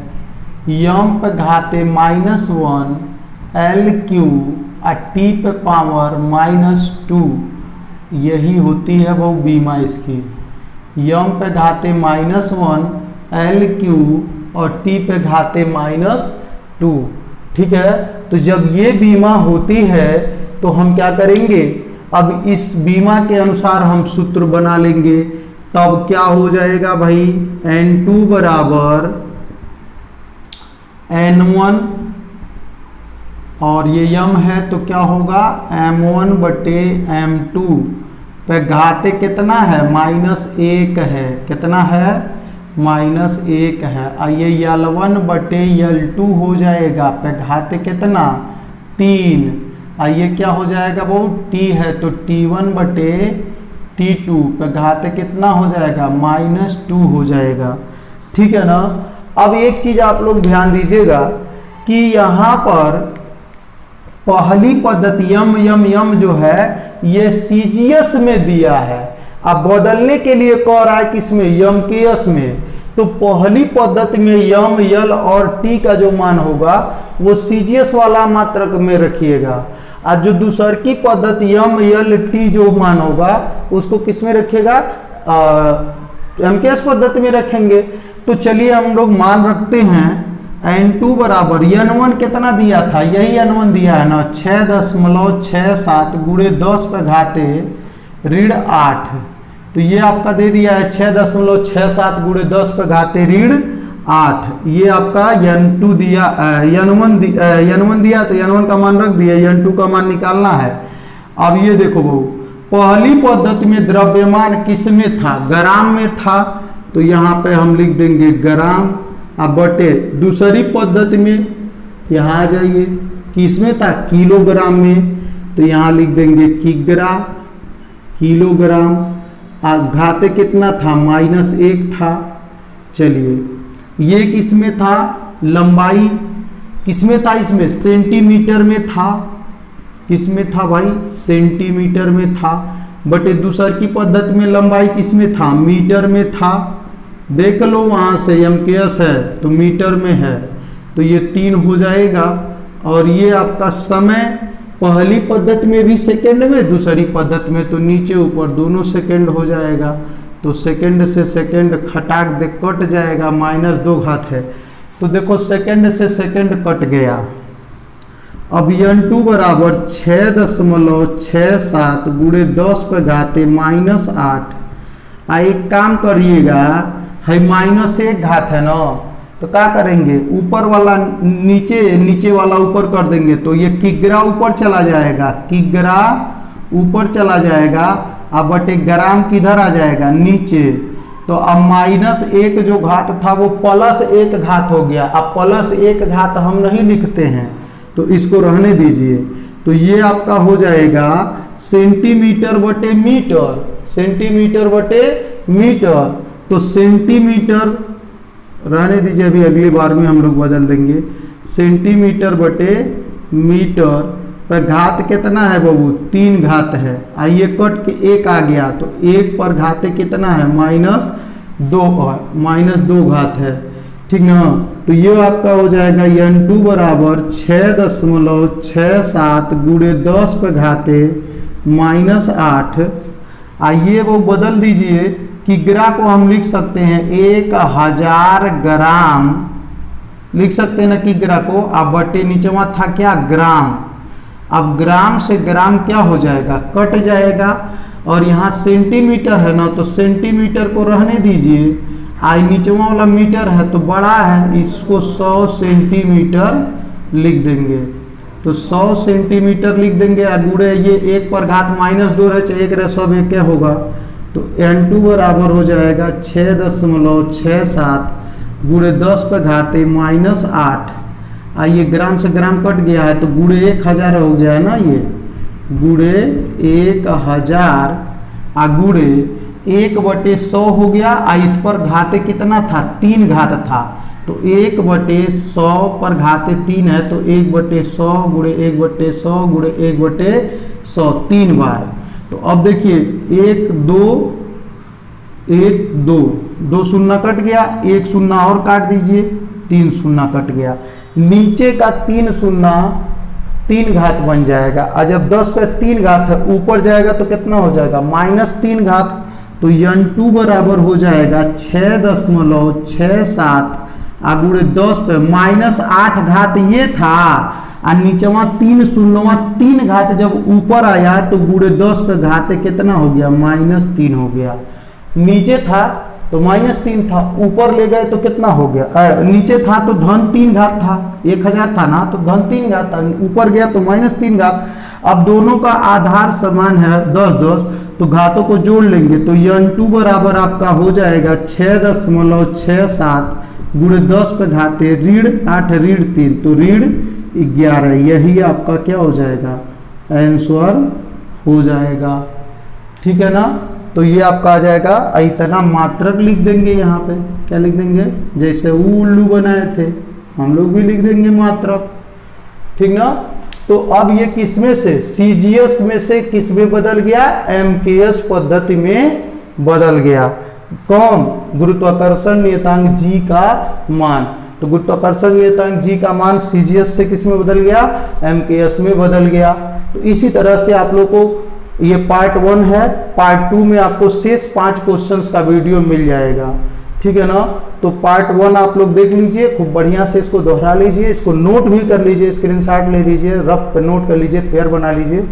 यम पे घाते -1 LQ T पे पावर -2, यही होती है वो बीमा इसकी। यम पे घाते -1 LQ और T पे घाते -2, ठीक है। तो जब ये बीमा होती है तो हम क्या करेंगे, अब इस बीमा के अनुसार हम सूत्र बना लेंगे। तब क्या हो जाएगा भाई, N2 बराबर N1 और ये यम है तो क्या होगा M1 बटे M2 पे घाते कितना है -1 है, कितना है -1 है। आइए L1 बटे L2 हो जाएगा पे घाते कितना 3। आइए क्या हो जाएगा वो T है तो T1 बटे T2 पे घाते कितना हो जाएगा -2 हो जाएगा, ठीक है ना। अब एक चीज आप लोग ध्यान दीजिएगा कि यहाँ पर पहली पद्धति यम जो है ये सीजीएस में दिया है, अब बदलने के लिए कह रहा है किसमें, यम के एस में। तो पहली पद्धति में यम यल और टी का जो मान होगा वो सीजीएस वाला मात्रक में रखिएगा, और जो दूसर की पद्धति यम यल टी जो मान होगा उसको किस में रखिएगा, एमकेएस पद्धति में रखेंगे। तो चलिए हम लोग मान रखते हैं N2 बराबर N1 कितना दिया था, यही N1 दिया है ना 6.67 गुणे 10 पे घाते ऋण 8। तो ये आपका दे दिया है 6.67 गुणे 10 पे घाते ऋण 8। ये आपका N2 दिया, N1 दिया तो N1 का मान रख दिया, N2 का मान निकालना है। अब ये देखो बहु, पहली पद्धति में द्रव्यमान किस में था, ग्राम में था, तो यहाँ पे हम लिख देंगे ग्राम। अब बटे दूसरी पद्धति में यहाँ आ जाइए, किसमें था किलोग्राम में, तो यहाँ लिख देंगे किलोग्राम। घाते कितना था -1 था। चलिए ये किसमें था, लंबाई किसमें था, इसमें सेंटीमीटर में था, किसमें था भाई सेंटीमीटर में था। बटे दूसर की पद्धति में लंबाई किसमें था, मीटर में था। देख लो वहाँ से एमकेएस है तो मीटर में है, तो ये 3 हो जाएगा। और ये आपका समय पहली पद्धति में भी सेकंड में, दूसरी पद्धति में तो नीचे ऊपर दोनों सेकंड हो जाएगा। तो सेकंड से सेकंड खटाक दे कट जाएगा, -2 घात है। तो देखो सेकंड से सेकंड कट गया। अब n2 बराबर 6.67 गुणे 10 पे घाते -8। एक काम करिएगा, है -1 घात है ना, तो क्या करेंगे, ऊपर वाला नीचे वाला ऊपर कर देंगे, तो ये किग्रा ऊपर चला जाएगा, किग्रा ऊपर चला जाएगा। अब बटे ग्राम किधर आ जाएगा, नीचे। तो अब -1 जो घात था वो +1 घात हो गया। अब +1 घात हम नहीं लिखते हैं, तो इसको रहने दीजिए। तो ये आपका हो जाएगा सेंटीमीटर बटे मीटर, सेंटीमीटर बटे मीटर। तो सेंटीमीटर रहने दीजिए, अभी अगली बार में हम लोग बदल देंगे। सेंटीमीटर बटे मीटर पर घात कितना है बाबू, 3 घात है। आइए कट के 1 आ गया, तो 1 पर घाते कितना है, -2 घात है, ठीक ना। तो ये आपका हो जाएगा n2 बराबर 6.67 गुणे 10 पे घाते -8। आइए वो बदल दीजिए, किग्रा को हम लिख सकते हैं 1000 ग्राम लिख सकते हैं ना किग्रा को। अब बटे नीचे वहाँ था क्या, ग्राम। अब ग्राम से ग्राम क्या हो जाएगा, कट जाएगा। और यहाँ सेंटीमीटर है ना, तो सेंटीमीटर को रहने दीजिए। आई नीचे वाला मीटर है तो बड़ा है, इसको 100 सेंटीमीटर लिख देंगे। तो 100 सेंटीमीटर लिख देंगे। गुणे ये 1 पर घात -2 रहे, 1 रहे, सब 1 होगा। तो n2 बराबर हो जाएगा 6.67 गुणे 10 पे घाते -8। आइए ग्राम से ग्राम कट गया है, तो गुणे 1000 हो गया ना, ये गुणे 1000 गुणे 1/100 हो गया। इस पर घाते कितना था, 3 घात था, तो 1/100 पर घाते 3 है, तो 1/100 गुणे 1/100 गुणे 1/100 3 बार। तो अब देखिए 1 2 2 शून्य कट गया, 1 शून्य और काट दीजिए, 3 शून्य कट गया। नीचे का 3 शून्य 3 घात बन जाएगा। और जब 10 पे 3 घात है, ऊपर जाएगा तो कितना हो जाएगा, -3 घात। तो n2 बराबर हो जाएगा 6.67 गुणे 10 पे -8 घात ये था। और नीचे वहाँ 3 शून्य 3 घात जब ऊपर आया तो गुणे 10 पे घाते कितना हो गया, -3 हो गया। नीचे था तो -3 था, ऊपर ले गए तो कितना हो गया, नीचे था तो -3 घात था, 1000 था ना, तो -3 घात था, ऊपर गया तो -3 घात। अब दोनों का आधार समान है 10 तो घातों को जोड़ लेंगे। तो n2 बराबर आपका हो जाएगा 6.67 गुणे 10 पे घाते -8 -3 तो -11। यही आपका क्या हो जाएगा, आंसर हो जाएगा, ठीक है ना। तो ये आपका आ जाएगा, इतना मात्रक लिख देंगे। यहाँ पे क्या लिख देंगे, जैसे उल्लू बनाए थे हम लोग भी लिख देंगे मात्रक, ठीक ना। तो अब ये किसमें से, CGS में से किस में बदल गया, MKS पद्धति में बदल गया। कौन, गुरुत्वाकर्षण नियतांक G का मान। तो गुरुत्वाकर्षण नियतांक G का मान CGS से किस में बदल गया, MKS में बदल गया। तो इसी तरह से आप लोग को ये पार्ट 1 है, पार्ट 2 में आपको शेष 5 क्वेश्चंस का वीडियो मिल जाएगा, ठीक है ना। तो पार्ट 1 आप लोग देख लीजिए, खूब बढ़िया से इसको दोहरा लीजिए, इसको नोट भी कर लीजिए, स्क्रीनशॉट ले लीजिए, रफ पे नोट कर लीजिए, फेयर बना लीजिए,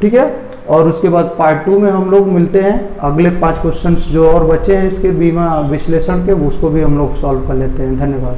ठीक है। और उसके बाद पार्ट 2 में हम लोग मिलते हैं, अगले 5 क्वेश्चंस जो और बचे हैं इसके बीमा विश्लेषण के, उसको भी हम लोग सॉल्व कर लेते हैं। धन्यवाद।